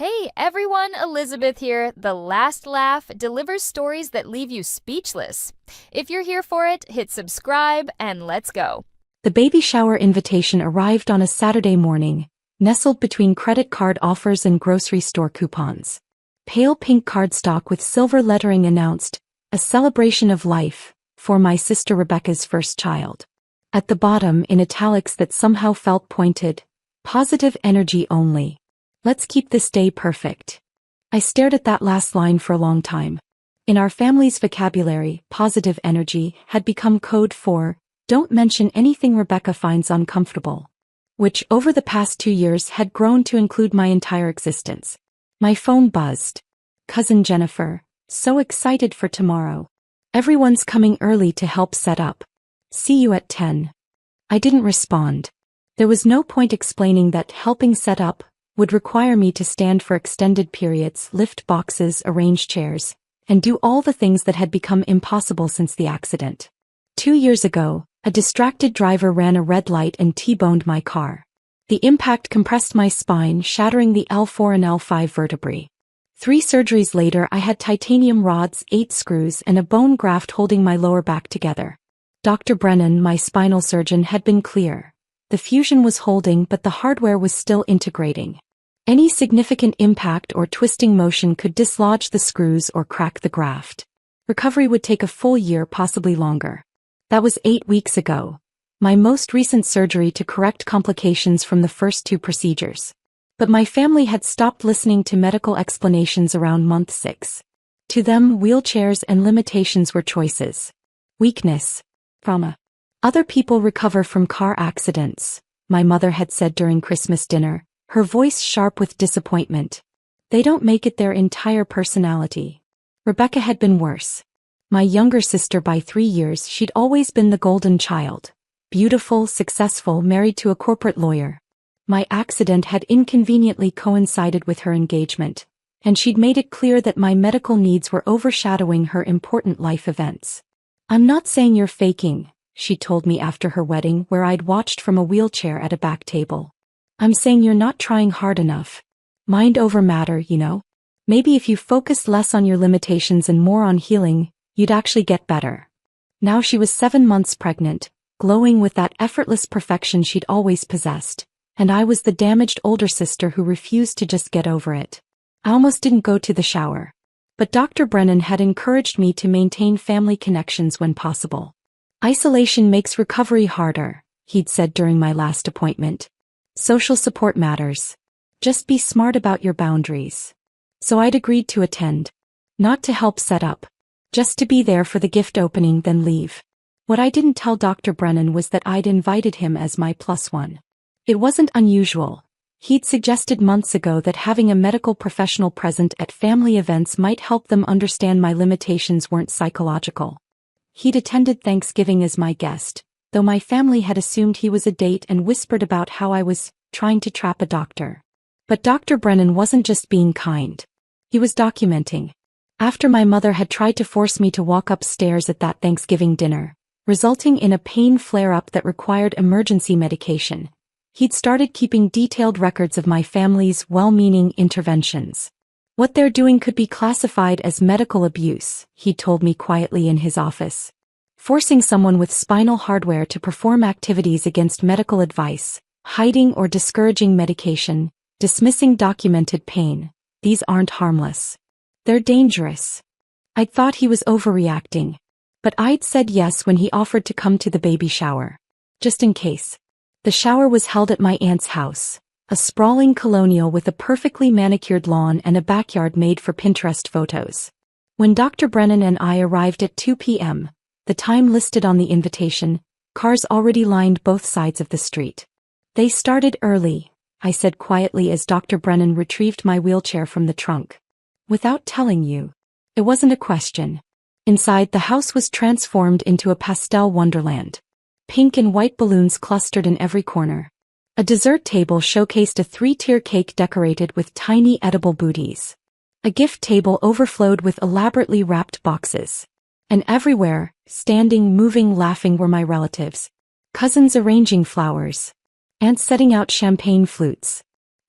Hey everyone, Elizabeth here. The Last Laugh delivers stories that leave you speechless. If you're here for it, hit subscribe and let's go. The baby shower invitation arrived on a Saturday morning, nestled between credit card offers and grocery store coupons. Pale pink cardstock with silver lettering announced, "A celebration of life, for my sister Rebecca's first child." At the bottom, in italics that somehow felt pointed, "Positive energy only. Let's keep this day perfect." I stared at that last line for a long time. In our family's vocabulary, positive energy had become code for, "Don't mention anything Rebecca finds uncomfortable," which over the past 2 years had grown to include my entire existence. My phone buzzed. "Cousin Jennifer, so excited for tomorrow. Everyone's coming early to help set up. See you at 10. I didn't respond. There was no point explaining that helping set up would require me to stand for extended periods, lift boxes, arrange chairs, and do all the things that had become impossible since the accident. 2 years ago, a distracted driver ran a red light and T-boned my car. The impact compressed my spine, shattering the L4 and L5 vertebrae. 3 surgeries later, I had titanium rods, 8 screws, and a bone graft holding my lower back together. Dr. Brennan, my spinal surgeon, had been clear. The fusion was holding, but the hardware was still integrating. Any significant impact or twisting motion could dislodge the screws or crack the graft. Recovery would take a full year, possibly longer. That was 8 weeks ago. My most recent surgery to correct complications from the first 2 procedures. But my family had stopped listening to medical explanations around month 6. To them, wheelchairs and limitations were choices. Weakness. Trauma. Other people recover from car accidents, my mother had said during Christmas dinner, her voice sharp with disappointment. They don't make it their entire personality. Rebecca had been worse. My younger sister by 3 years, she'd always been the golden child. Beautiful, successful, married to a corporate lawyer. My accident had inconveniently coincided with her engagement, and she'd made it clear that my medical needs were overshadowing her important life events. "I'm not saying you're faking," she told me after her wedding, where I'd watched from a wheelchair at a back table. "I'm saying you're not trying hard enough. Mind over matter, you know? Maybe if you focused less on your limitations and more on healing, you'd actually get better." Now she was 7 months pregnant, glowing with that effortless perfection she'd always possessed, and I was the damaged older sister who refused to just get over it. I almost didn't go to the shower. But Dr. Brennan had encouraged me to maintain family connections when possible. "Isolation makes recovery harder," he'd said during my last appointment. "Social support matters. Just be smart about your boundaries." So I'd agreed to attend. Not to help set up. Just to be there for the gift opening, then leave. What I didn't tell Dr. Brennan was that I'd invited him as my +1. It wasn't unusual. He'd suggested months ago that having a medical professional present at family events might help them understand my limitations weren't psychological. He'd attended Thanksgiving as my guest, though my family had assumed he was a date and whispered about how I was trying to trap a doctor. But Dr. Brennan wasn't just being kind. He was documenting. After my mother had tried to force me to walk upstairs at that Thanksgiving dinner, resulting in a pain flare-up that required emergency medication, he'd started keeping detailed records of my family's well-meaning interventions. "What they're doing could be classified as medical abuse," he told me quietly in his office. "Forcing someone with spinal hardware to perform activities against medical advice, hiding or discouraging medication, dismissing documented pain. These aren't harmless. They're dangerous." I'd thought he was overreacting. But I'd said yes when he offered to come to the baby shower. Just in case. The shower was held at my aunt's house, a sprawling colonial with a perfectly manicured lawn and a backyard made for Pinterest photos. When Dr. Brennan and I arrived at 2 p.m., the time listed on the invitation, cars already lined both sides of the street. "They started early," I said quietly as Dr. Brennan retrieved my wheelchair from the trunk. "Without telling you." It wasn't a question. Inside, the house was transformed into a pastel wonderland. Pink and white balloons clustered in every corner. A dessert table showcased a 3-tier cake decorated with tiny edible booties. A gift table overflowed with elaborately wrapped boxes. And everywhere, standing, moving, laughing, were my relatives. Cousins arranging flowers. Aunts setting out champagne flutes.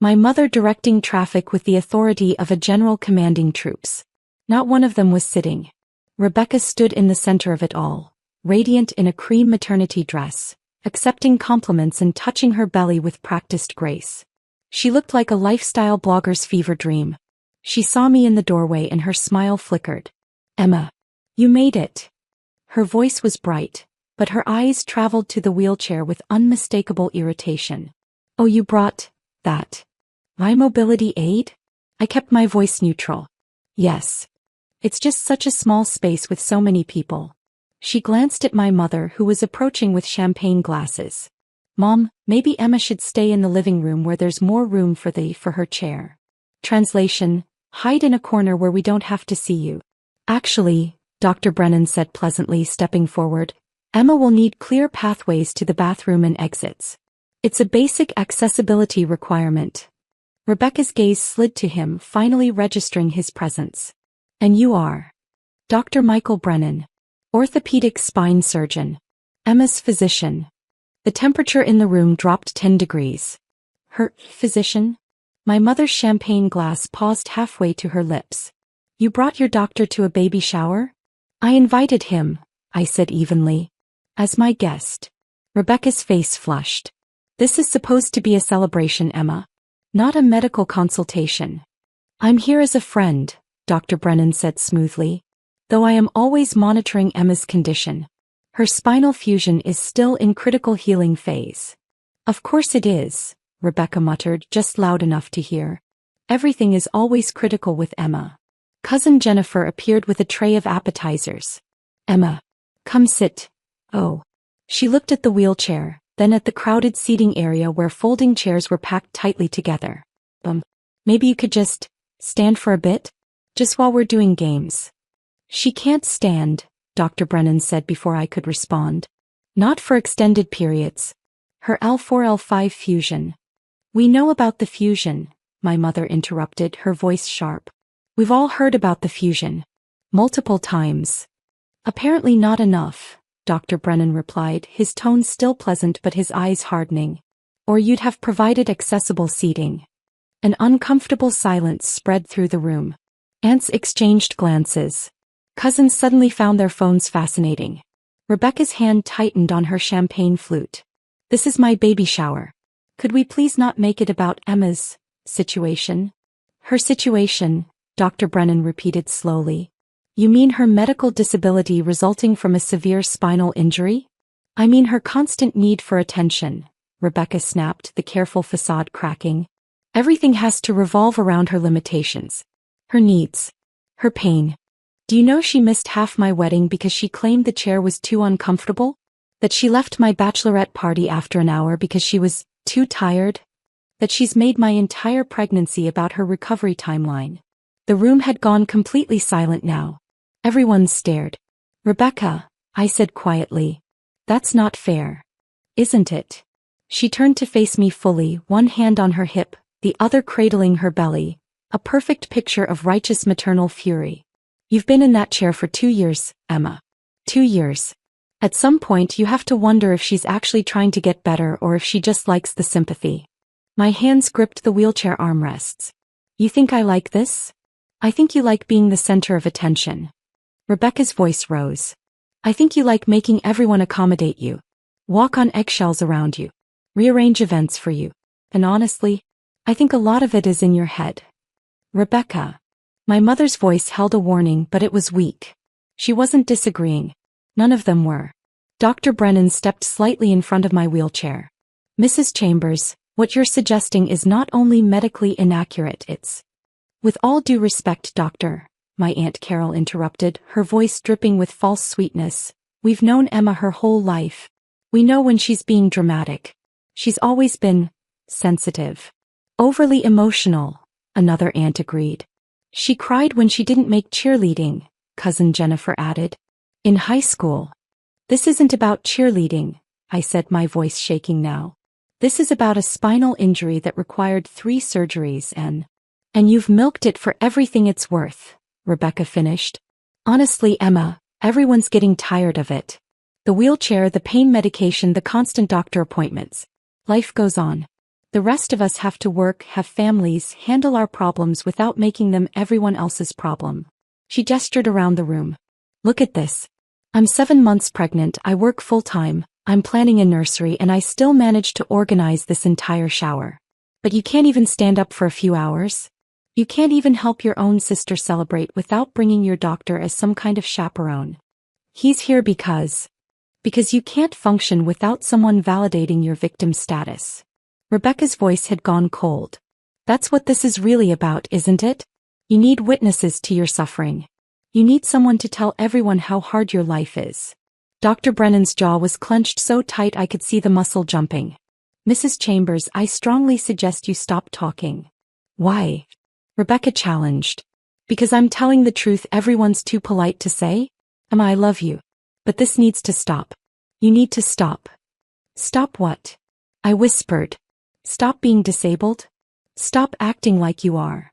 My mother directing traffic with the authority of a general commanding troops. Not one of them was sitting. Rebecca stood in the center of it all, radiant in a cream maternity dress, accepting compliments and touching her belly with practiced grace. She looked like a lifestyle blogger's fever dream. She saw me in the doorway and her smile flickered. "Emma, you made it." Her voice was bright, but her eyes traveled to the wheelchair with unmistakable irritation. "Oh, you brought that? My mobility aid?" I kept my voice neutral. "Yes. It's just such a small space with so many people." She glanced at my mother, who was approaching with champagne glasses. "Mom, maybe Emma should stay in the living room where there's more room for her chair." Translation: hide in a corner where we don't have to see you. "Actually," Dr. Brennan said pleasantly, stepping forward, "Emma will need clear pathways to the bathroom and exits. It's a basic accessibility requirement." Rebecca's gaze slid to him, finally registering his presence. "And you are?" "Dr. Michael Brennan, orthopedic spine surgeon. Emma's physician." The temperature in the room dropped 10 degrees. "Her physician?" My mother's champagne glass paused halfway to her lips. "You brought your doctor to a baby shower?" "I invited him," I said evenly, "as my guest." Rebecca's face flushed. "This is supposed to be a celebration, Emma, not a medical consultation." "I'm here as a friend," Dr. Brennan said smoothly, "though I am always monitoring Emma's condition. Her spinal fusion is still in critical healing phase." "Of course it is," Rebecca muttered, just loud enough to hear. "Everything is always critical with Emma." Cousin Jennifer appeared with a tray of appetizers. "Emma, come sit." "Oh." She looked at the wheelchair, then at the crowded seating area where folding chairs were packed tightly together. Maybe you could just stand for a bit? Just while we're doing games." "She can't stand," Dr. Brennan said before I could respond. "Not for extended periods. Her L4-L5 fusion." "We know about the fusion," my mother interrupted, her voice sharp. "We've all heard about the fusion. Multiple times." "Apparently not enough," Dr. Brennan replied, his tone still pleasant but his eyes hardening. "Or you'd have provided accessible seating." An uncomfortable silence spread through the room. Aunts exchanged glances. Cousins suddenly found their phones fascinating. Rebecca's hand tightened on her champagne flute. "This is my baby shower. Could we please not make it about Emma's situation?" "Her situation," Dr. Brennan repeated slowly. "You mean her medical disability resulting from a severe spinal injury?" "I mean her constant need for attention," Rebecca snapped, the careful facade cracking. "Everything has to revolve around her limitations. Her needs. Her pain. Do you know she missed half my wedding because she claimed the chair was too uncomfortable? That she left my bachelorette party after an hour because she was too tired? That she's made my entire pregnancy about her recovery timeline?" The room had gone completely silent now. Everyone stared. "Rebecca," I said quietly, "that's not fair. Isn't it?" She turned to face me fully, one hand on her hip, the other cradling her belly, a perfect picture of righteous maternal fury. "You've been in that chair for 2 years, Emma. 2 years. At some point you have to wonder if she's actually trying to get better or if she just likes the sympathy." My hands gripped the wheelchair armrests. "You think I like this? I think you like being the center of attention." Rebecca's voice rose. "I think you like making everyone accommodate you, walk on eggshells around you, rearrange events for you. And honestly, I think a lot of it is in your head." "Rebecca." My mother's voice held a warning, but it was weak. She wasn't disagreeing. None of them were. Dr. Brennan stepped slightly in front of my wheelchair. "Mrs. Chambers, what you're suggesting is not only medically inaccurate, it's—" "With all due respect, doctor," my Aunt Carol interrupted, her voice dripping with false sweetness, "we've known Emma her whole life. We know when she's being dramatic. She's always been sensitive. Overly emotional," another aunt agreed. "She cried when she didn't make cheerleading," Cousin Jennifer added. "In high school." "This isn't about cheerleading," I said, my voice shaking now. "This is about a spinal injury that required 3 surgeries and you've milked it for everything it's worth," Rebecca finished. "Honestly, Emma, everyone's getting tired of it. The wheelchair, the pain medication, the constant doctor appointments. Life goes on. The rest of us have to work, have families, handle our problems without making them everyone else's problem. She gestured around the room. Look at this. I'm 7 months pregnant, I work full-time, I'm planning a nursery, and I still managed to organize this entire shower. But you can't even stand up for a few hours? You can't even help your own sister celebrate without bringing your doctor as some kind of chaperone. He's here because you can't function without someone validating your victim status. Rebecca's voice had gone cold. That's what this is really about, isn't it? You need witnesses to your suffering. You need someone to tell everyone how hard your life is. Dr. Brennan's jaw was clenched so tight I could see the muscle jumping. Mrs. Chambers, I strongly suggest you stop talking. Why? Rebecca challenged. Because I'm telling the truth everyone's too polite to say? I love you. But this needs to stop. You need to stop. Stop what? I whispered. Stop being disabled. Stop acting like you are.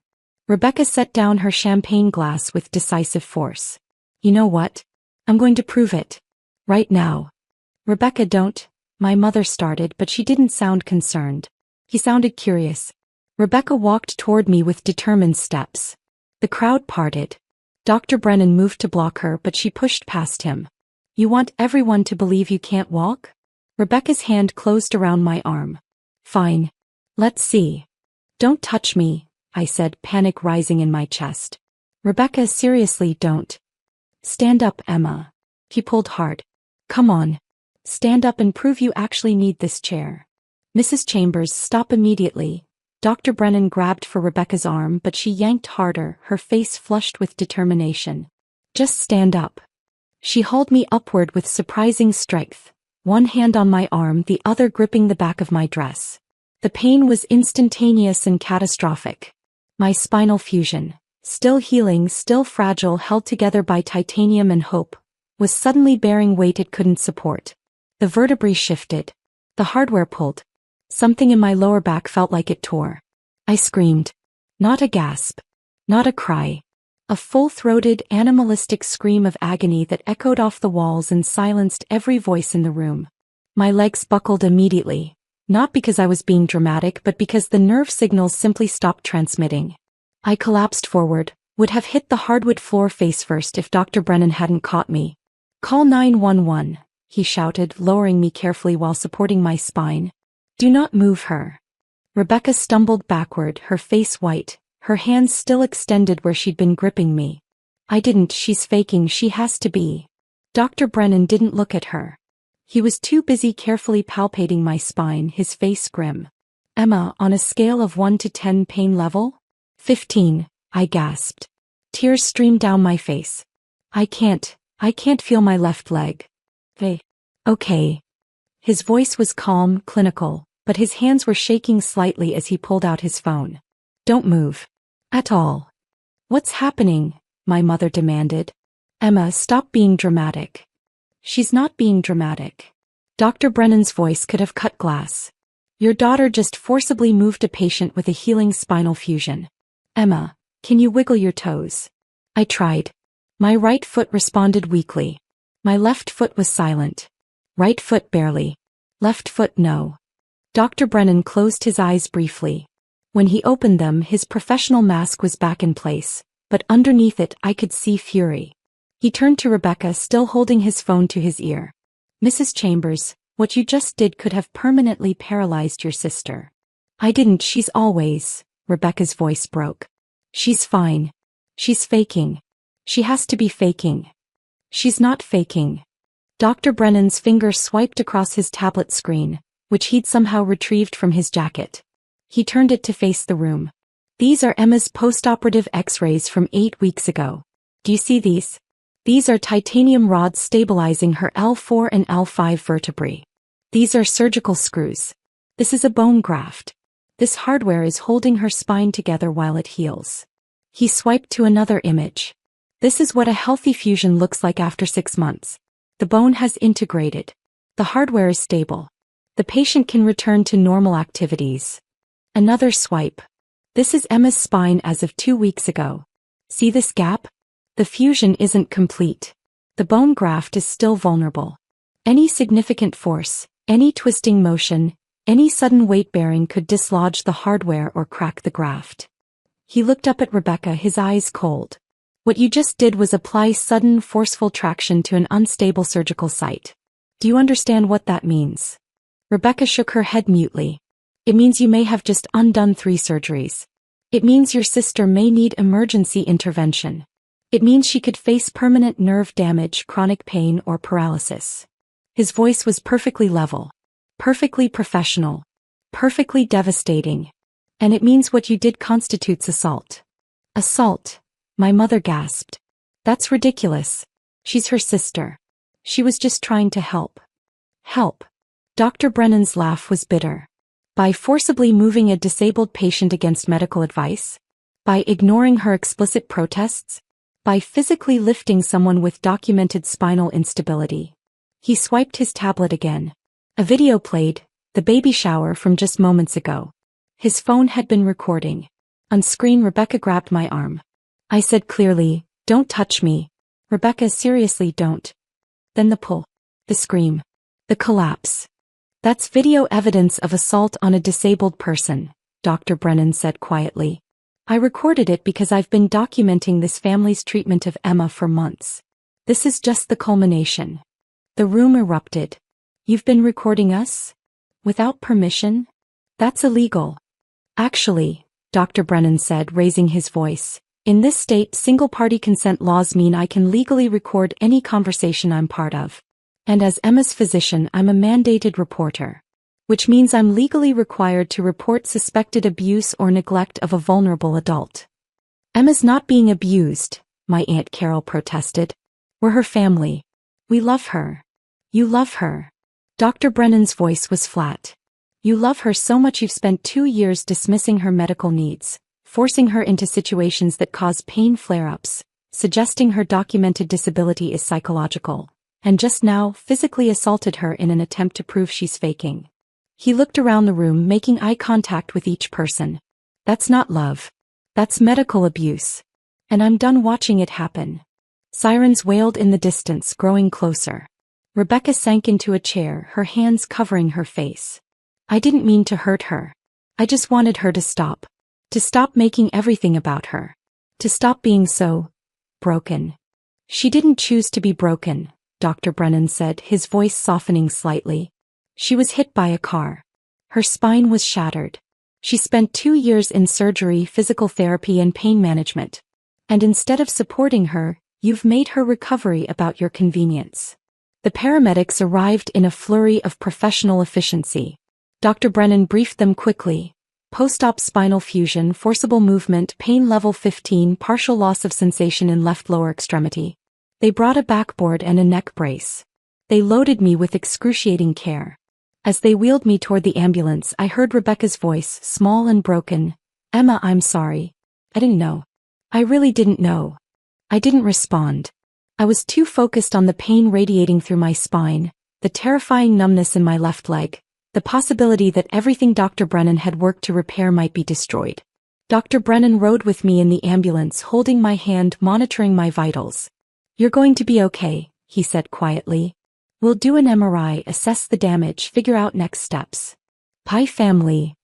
Rebecca set down her champagne glass with decisive force. You know what? I'm going to prove it. Right now. Rebecca, don't. My mother started, but she didn't sound concerned. He sounded curious. Rebecca walked toward me with determined steps. The crowd parted. Dr. Brennan moved to block her, but she pushed past him. You want everyone to believe you can't walk? Rebecca's hand closed around my arm. Fine. Let's see. Don't touch me, I said, panic rising in my chest. Rebecca, seriously, don't. Stand up, Emma. He pulled hard. Come on. Stand up and prove you actually need this chair. Mrs. Chambers, stop immediately. Dr. Brennan grabbed for Rebecca's arm, but she yanked harder, her face flushed with determination. Just stand up. She hauled me upward with surprising strength, one hand on my arm, the other gripping the back of my dress. The pain was instantaneous and catastrophic. My spinal fusion, still healing, still fragile, held together by titanium and hope, was suddenly bearing weight it couldn't support. The vertebrae shifted. The hardware pulled. Something in my lower back felt like it tore. I screamed. Not a gasp. Not a cry. A full-throated, animalistic scream of agony that echoed off the walls and silenced every voice in the room. My legs buckled immediately, not because I was being dramatic but because the nerve signals simply stopped transmitting. I collapsed forward, would have hit the hardwood floor face first if Dr. Brennan hadn't caught me. Call 911, he shouted, lowering me carefully while supporting my spine. Do not move her. Rebecca stumbled backward, her face white, her hands still extended where she'd been gripping me. I didn't, she's faking, she has to be. Dr. Brennan didn't look at her. He was too busy carefully palpating my spine, his face grim. Emma, on a scale of 1 to 10 pain level? 15, I gasped. Tears streamed down my face. I can't feel my left leg. Hey. Okay. His voice was calm, clinical, but his hands were shaking slightly as he pulled out his phone. Don't move. At all. What's happening? My mother demanded. Emma, stop being dramatic. She's not being dramatic. Dr. Brennan's voice could have cut glass. Your daughter just forcibly moved a patient with a healing spinal fusion. Emma, can you wiggle your toes? I tried. My right foot responded weakly. My left foot was silent. Right foot barely. Left foot no. Dr. Brennan closed his eyes briefly. When he opened them, his professional mask was back in place, but underneath it I could see fury. He turned to Rebecca, still holding his phone to his ear. Mrs. Chambers, what you just did could have permanently paralyzed your sister. I didn't, she's always, Rebecca's voice broke. She's fine. She's faking. She has to be faking. She's not faking. Dr. Brennan's finger swiped across his tablet screen, which he'd somehow retrieved from his jacket. He turned it to face the room. These are Emma's postoperative x-rays from 8 weeks ago. Do you see these? These are titanium rods stabilizing her L4 and L5 vertebrae. These are surgical screws. This is a bone graft. This hardware is holding her spine together while it heals. He swiped to another image. This is what a healthy fusion looks like after 6 months. The bone has integrated. The hardware is stable. The patient can return to normal activities. Another swipe. This is Emma's spine as of 2 weeks ago. See this gap? The fusion isn't complete. The bone graft is still vulnerable. Any significant force, any twisting motion, Any sudden weight bearing could dislodge the hardware or crack the graft. He looked up at Rebecca, his eyes cold. What you just did was apply sudden, forceful traction to an unstable surgical site. Do you understand what that means? Rebecca shook her head mutely. It means you may have just undone 3 surgeries. It means your sister may need emergency intervention. It means she could face permanent nerve damage, chronic pain, or paralysis. His voice was perfectly level, perfectly professional, perfectly devastating. And it means what you did constitutes assault. Assault, my mother gasped. That's ridiculous. She's her sister. She was just trying to help. Help. Dr. Brennan's laugh was bitter. By forcibly moving a disabled patient against medical advice? By ignoring her explicit protests? By physically lifting someone with documented spinal instability? He swiped his tablet again. A video played, the baby shower from just moments ago. His phone had been recording. On screen, Rebecca grabbed my arm. I said clearly, "Don't touch me." "Rebecca, seriously, don't." Then the pull. The scream. The collapse. "That's video evidence of assault on a disabled person," Dr. Brennan said quietly. "I recorded it because I've been documenting this family's treatment of Emma for months. This is just the culmination." The room erupted. "You've been recording us? Without permission? That's illegal." "Actually," Dr. Brennan said, raising his voice, "in this state, single-party consent laws mean I can legally record any conversation I'm part of. And as Emma's physician, I'm a mandated reporter. Which means I'm legally required to report suspected abuse or neglect of a vulnerable adult." "Emma's not being abused," my Aunt Carol protested. "We're her family. We love her." "You love her." Dr. Brennan's voice was flat. "You love her so much you've spent 2 years dismissing her medical needs, forcing her into situations that cause pain flare-ups, suggesting her documented disability is psychological, and just now physically assaulted her in an attempt to prove she's faking." He looked around the room, making eye contact with each person. "That's not love. That's medical abuse. And I'm done watching it happen." Sirens wailed in the distance, growing closer. Rebecca sank into a chair, her hands covering her face. "I didn't mean to hurt her. I just wanted her to stop. To stop making everything about her. To stop being so broken." "She didn't choose to be broken," Dr. Brennan said, his voice softening slightly. "She was hit by a car. Her spine was shattered. She spent 2 years in surgery, physical therapy, and pain management. And instead of supporting her, you've made her recovery about your convenience." The paramedics arrived in a flurry of professional efficiency. Dr. Brennan briefed them quickly. "Post-op spinal fusion, forcible movement, pain level 15, partial loss of sensation in left lower extremity." They brought a backboard and a neck brace. They loaded me with excruciating care. As they wheeled me toward the ambulance, I heard Rebecca's voice, small and broken. "Emma, I'm sorry. I didn't know. I really didn't know." I didn't respond. I was too focused on the pain radiating through my spine, the terrifying numbness in my left leg, the possibility that everything Dr. Brennan had worked to repair might be destroyed. Dr. Brennan rode with me in the ambulance, holding my hand, monitoring my vitals. "You're going to be okay," he said quietly. "We'll do an MRI, assess the damage, figure out next steps. Pie family.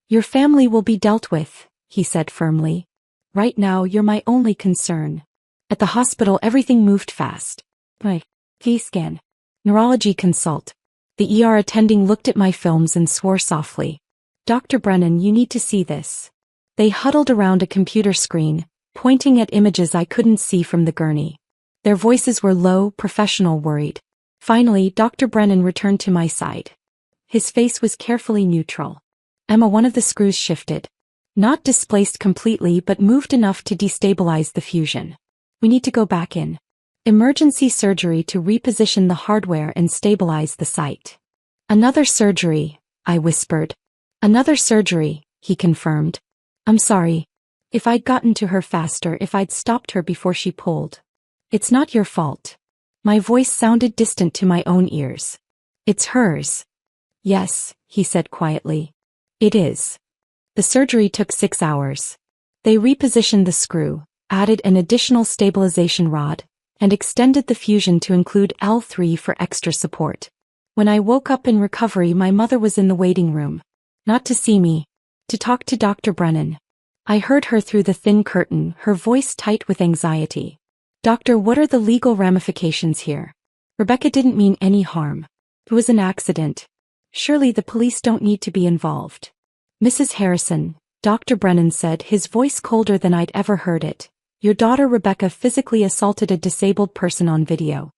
Your family will be dealt with," he said firmly. "Right now, you're my only concern." At the hospital, everything moved fast. CT scan. Neurology consult. The ER attending looked at my films and swore softly. "Dr. Brennan, you need to see this." They huddled around a computer screen, pointing at images I couldn't see from the gurney. Their voices were low, professional, worried. Finally, Dr. Brennan returned to my side. His face was carefully neutral. "Emma, one of the screws shifted. Not displaced completely, but moved enough to destabilize the fusion. We need to go back in. Emergency surgery to reposition the hardware and stabilize the site." "Another surgery," I whispered. "Another surgery," he confirmed. "I'm sorry. If I'd gotten to her faster, if I'd stopped her before she pulled." "It's not your fault." My voice sounded distant to my own ears. "It's hers." "Yes," he said quietly. "It is." The surgery took 6 hours. They repositioned the screw, added an additional stabilization rod, and extended the fusion to include L3 for extra support. When I woke up in recovery, my mother was in the waiting room. Not to see me. To talk to Dr. Brennan. I heard her through the thin curtain, her voice tight with anxiety. Doctor, what are the legal ramifications here? Rebecca didn't mean any harm. It was an accident. Surely the police don't need to be involved. Mrs. Harrison, Dr. Brennan said, his voice colder than I'd ever heard it. Your daughter Rebecca physically assaulted a disabled person on video.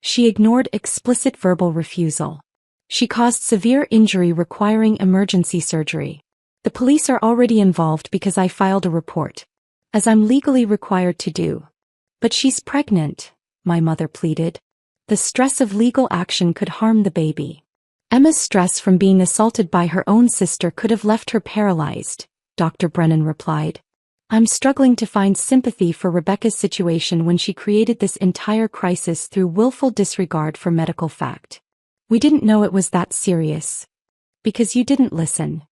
She ignored explicit verbal refusal. She caused severe injury requiring emergency surgery. The police are already involved because I filed a report. As I'm legally required to do. But she's pregnant, my mother pleaded. The stress of legal action could harm the baby. Emma's stress from being assaulted by her own sister could have left her paralyzed, Dr. Brennan replied. I'm struggling to find sympathy for Rebecca's situation when she created this entire crisis through willful disregard for medical fact. We didn't know it was that serious. Because you didn't listen.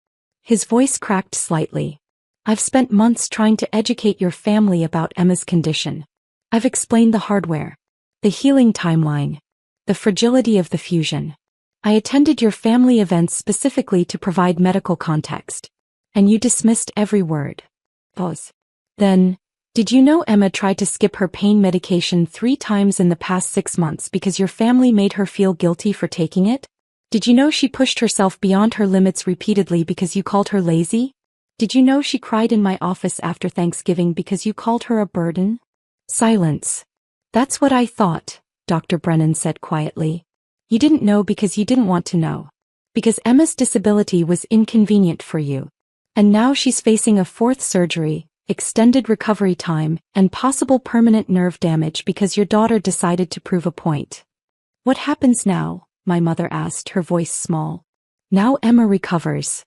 His voice cracked slightly. I've spent months trying to educate your family about Emma's condition. I've explained the hardware, the healing timeline, the fragility of the fusion. I attended your family events specifically to provide medical context. And you dismissed every word. Pause. Then, did you know Emma tried to skip her pain medication 3 times in the past 6 months because your family made her feel guilty for taking it? Did you know she pushed herself beyond her limits repeatedly because you called her lazy? Did you know she cried in my office after Thanksgiving because you called her a burden? Silence. That's what I thought, Dr. Brennan said quietly. You didn't know because you didn't want to know. Because Emma's disability was inconvenient for you. And now she's facing a 4th surgery, extended recovery time, and possible permanent nerve damage because your daughter decided to prove a point. What happens now? My mother asked, her voice small. Now Emma recovers.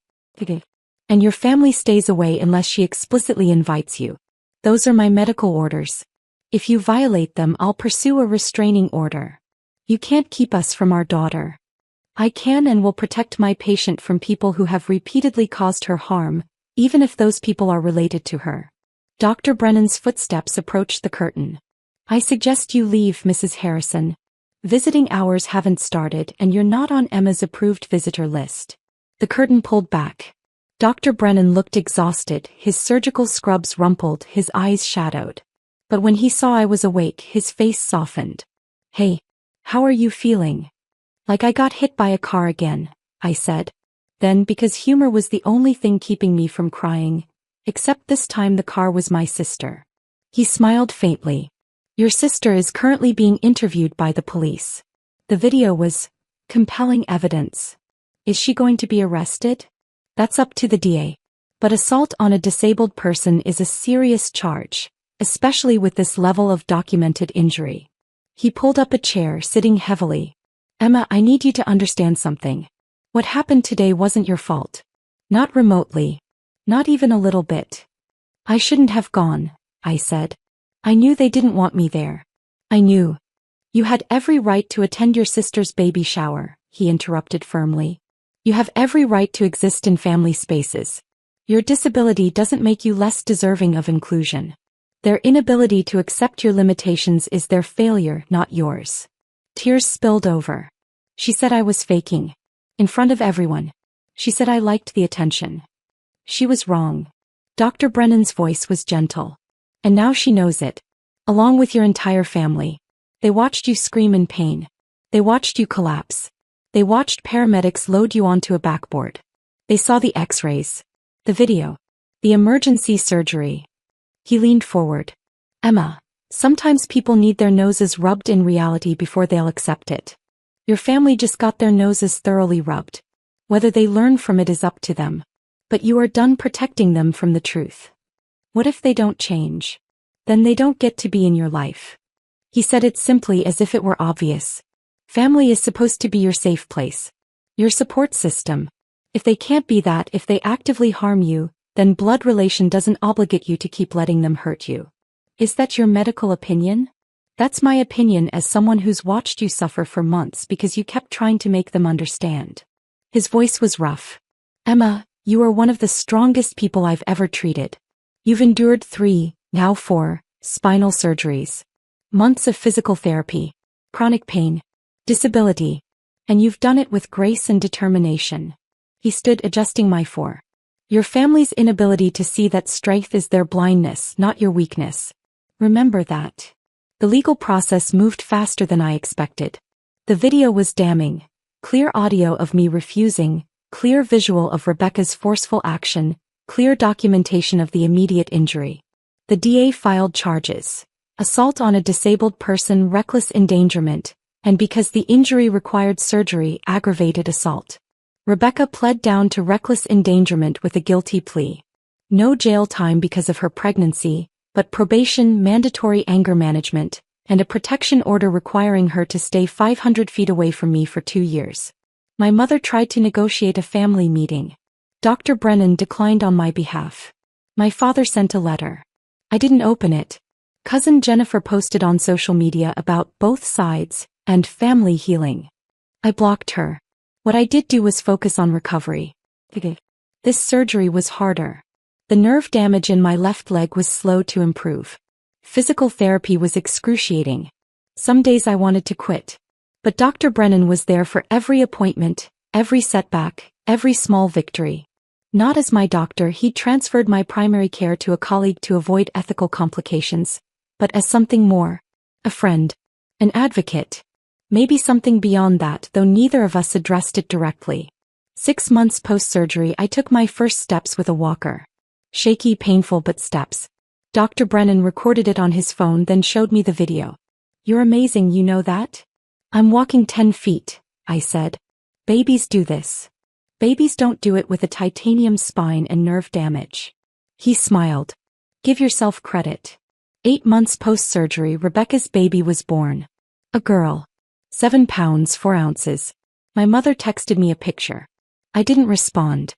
And your family stays away unless she explicitly invites you. Those are my medical orders. If you violate them, I'll pursue a restraining order. You can't keep us from our daughter. I can and will protect my patient from people who have repeatedly caused her harm, even if those people are related to her. Dr. Brennan's footsteps approached the curtain. I suggest you leave, Mrs. Harrison. Visiting hours haven't started and you're not on Emma's approved visitor list. The curtain pulled back. Dr. Brennan looked exhausted, his surgical scrubs rumpled, his eyes shadowed. But when he saw I was awake, his face softened. Hey, how are you feeling? Like I got hit by a car again, I said. Then, because humor was the only thing keeping me from crying, except this time the car was my sister. He smiled faintly. Your sister is currently being interviewed by the police. The video was compelling evidence. Is she going to be arrested? That's up to the DA. But assault on a disabled person is a serious charge, especially with this level of documented injury. He pulled up a chair, sitting heavily. Emma, I need you to understand something. What happened today wasn't your fault. Not remotely. Not even a little bit. I shouldn't have gone, I said. I knew they didn't want me there. I knew. You had every right to attend your sister's baby shower, he interrupted firmly. You have every right to exist in family spaces. Your disability doesn't make you less deserving of inclusion. Their inability to accept your limitations is their failure, not yours. Tears spilled over. She said I was faking. In front of everyone. She said I liked the attention. She was wrong. Dr. Brennan's voice was gentle. And now she knows it. Along with your entire family. They watched you scream in pain. They watched you collapse. They watched paramedics load you onto a backboard. They saw the x-rays. The video. The emergency surgery. He leaned forward. Emma, sometimes people need their noses rubbed in reality before they'll accept it. Your family just got their noses thoroughly rubbed. Whether they learn from it is up to them. But you are done protecting them from the truth. What if they don't change? Then they don't get to be in your life. He said it simply as if it were obvious. Family is supposed to be your safe place. Your support system. If they can't be that, if they actively harm you, then blood relation doesn't obligate you to keep letting them hurt you. Is that your medical opinion? That's my opinion as someone who's watched you suffer for months because you kept trying to make them understand. His voice was rough. Emma, you are one of the strongest people I've ever treated. You've endured 3, now 4, spinal surgeries. Months of physical therapy. Chronic pain. Disability. And you've done it with grace and determination. He stood adjusting my fore. Your family's inability to see that strength is their blindness, not your weakness. Remember that. The legal process moved faster than I expected. The video was damning. Clear audio of me refusing, clear visual of Rebecca's forceful action, clear documentation of the immediate injury. The DA filed charges. Assault on a disabled person, reckless endangerment, and because the injury required surgery, aggravated assault. Rebecca pled down to reckless endangerment with a guilty plea. No jail time because of her pregnancy, but probation, mandatory anger management, and a protection order requiring her to stay 500 feet away from me for 2 years. My mother tried to negotiate a family meeting. Dr. Brennan declined on my behalf. My father sent a letter. I didn't open it. Cousin Jennifer posted on social media about both sides and family healing. I blocked her. What I did do was focus on recovery. This surgery was harder. The nerve damage in my left leg was slow to improve. Physical therapy was excruciating. Some days I wanted to quit. But Dr. Brennan was there for every appointment, every setback, every small victory. Not as my doctor, he transferred my primary care to a colleague to avoid ethical complications, but as something more. A friend. An advocate. Maybe something beyond that, though neither of us addressed it directly. 6 months post-surgery, I took my first steps with a walker. Shaky, painful, but steps. Dr. Brennan recorded it on his phone, then showed me the video. You're amazing, you know that? I'm walking 10 feet, I said. Babies do this. Babies don't do it with a titanium spine and nerve damage. He smiled. Give yourself credit. 8 months post-surgery, Rebecca's baby was born. A girl. 7 pounds 4 ounces. My mother texted me a picture. I didn't respond.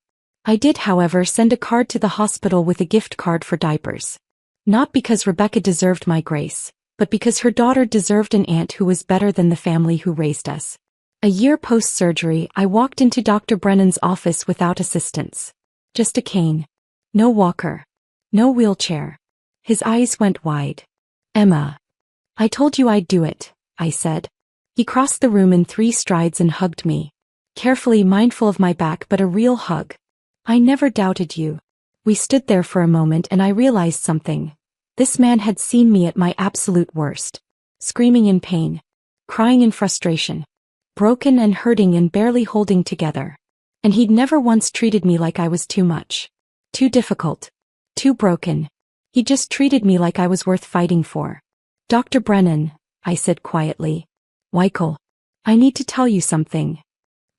I did, however, send a card to the hospital with a gift card for diapers. Not because Rebecca deserved my grace, but because her daughter deserved an aunt who was better than the family who raised us. A year post-surgery, I walked into Dr. Brennan's office without assistance. Just a cane. No walker. No wheelchair. His eyes went wide. Emma. I told you I'd do it, I said. He crossed the room in 3 strides and hugged me. Carefully, mindful of my back, but a real hug. I never doubted you. We stood there for a moment and I realized something. This man had seen me at my absolute worst. Screaming in pain. Crying in frustration. Broken and hurting and barely holding together. And he'd never once treated me like I was too much. Too difficult. Too broken. He just treated me like I was worth fighting for. Dr. Brennan, I said quietly. Weichel. I need to tell you something.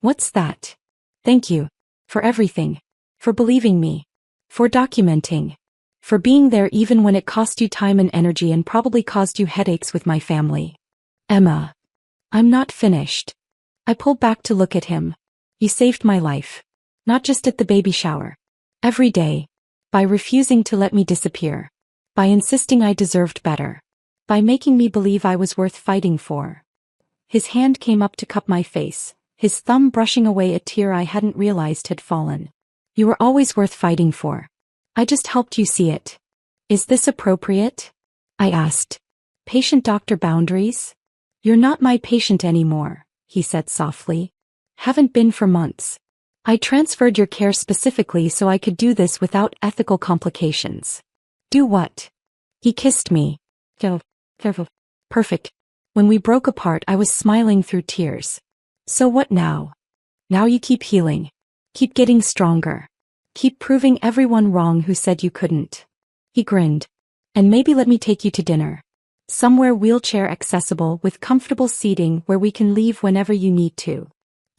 What's that? Thank you. For everything. For believing me. For documenting. For being there even when it cost you time and energy and probably caused you headaches with my family. Emma. I'm not finished. I pulled back to look at him. You saved my life. Not just at the baby shower. Every day. By refusing to let me disappear. By insisting I deserved better. By making me believe I was worth fighting for. His hand came up to cup my face, his thumb brushing away a tear I hadn't realized had fallen. You were always worth fighting for. I just helped you see it. Is this appropriate? I asked. Patient-doctor boundaries? You're not my patient anymore, he said softly. Haven't been for months. I transferred your care specifically so I could do this without ethical complications. Do what? He kissed me. Perfect. When we broke apart, I was smiling through tears. So what now? Now you keep healing. Keep getting stronger. Keep proving everyone wrong who said you couldn't. He grinned. And maybe let me take you to dinner. Somewhere wheelchair accessible with comfortable seating where we can leave whenever you need to.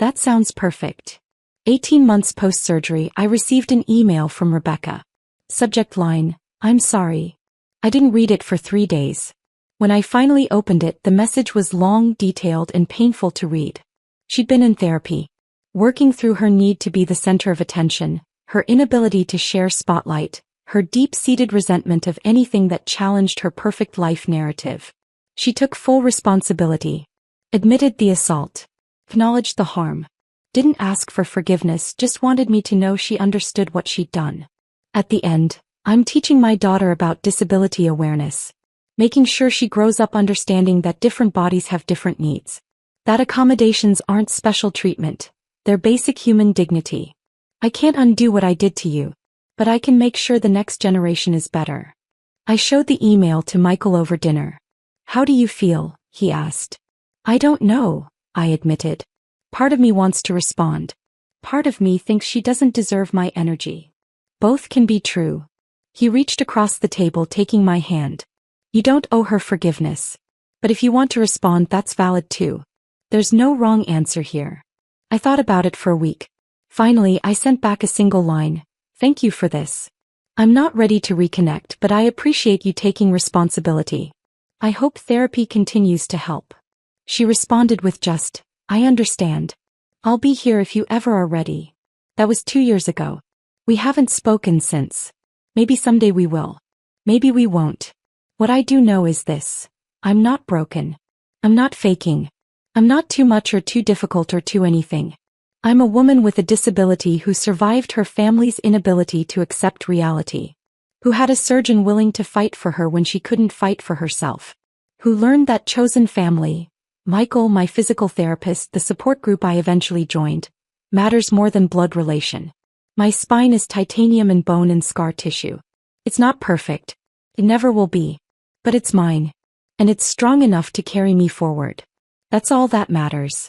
That sounds perfect. 18 months post-surgery, I received an email from Rebecca. Subject line, I'm sorry. I didn't read it for 3 days. When I finally opened it, the message was long, detailed, and painful to read. She'd been in therapy, working through her need to be the center of attention, her inability to share spotlight, her deep-seated resentment of anything that challenged her perfect life narrative. She took full responsibility, admitted the assault, acknowledged the harm, didn't ask for forgiveness, just wanted me to know she understood what she'd done. At the end, I'm teaching my daughter about disability awareness, making sure she grows up understanding that different bodies have different needs. That accommodations aren't special treatment. They're basic human dignity. I can't undo what I did to you, but I can make sure the next generation is better. I showed the email to Michael over dinner. How do you feel? He asked. I don't know, I admitted. Part of me wants to respond. Part of me thinks she doesn't deserve my energy. Both can be true. He reached across the table, taking my hand. You don't owe her forgiveness. But if you want to respond, that's valid too. There's no wrong answer here. I thought about it for a week. Finally, I sent back a single line. Thank you for this. I'm not ready to reconnect, but I appreciate you taking responsibility. I hope therapy continues to help. She responded with just, I understand. I'll be here if you ever are ready. That was 2 years ago. We haven't spoken since. Maybe someday we will. Maybe we won't. What I do know is this. I'm not broken. I'm not faking. I'm not too much or too difficult or too anything. I'm a woman with a disability who survived her family's inability to accept reality. Who had a surgeon willing to fight for her when she couldn't fight for herself. Who learned that chosen family, Michael, my physical therapist, the support group I eventually joined, matters more than blood relation. My spine is titanium and bone and scar tissue. It's not perfect. It never will be. But it's mine. And it's strong enough to carry me forward. That's all that matters.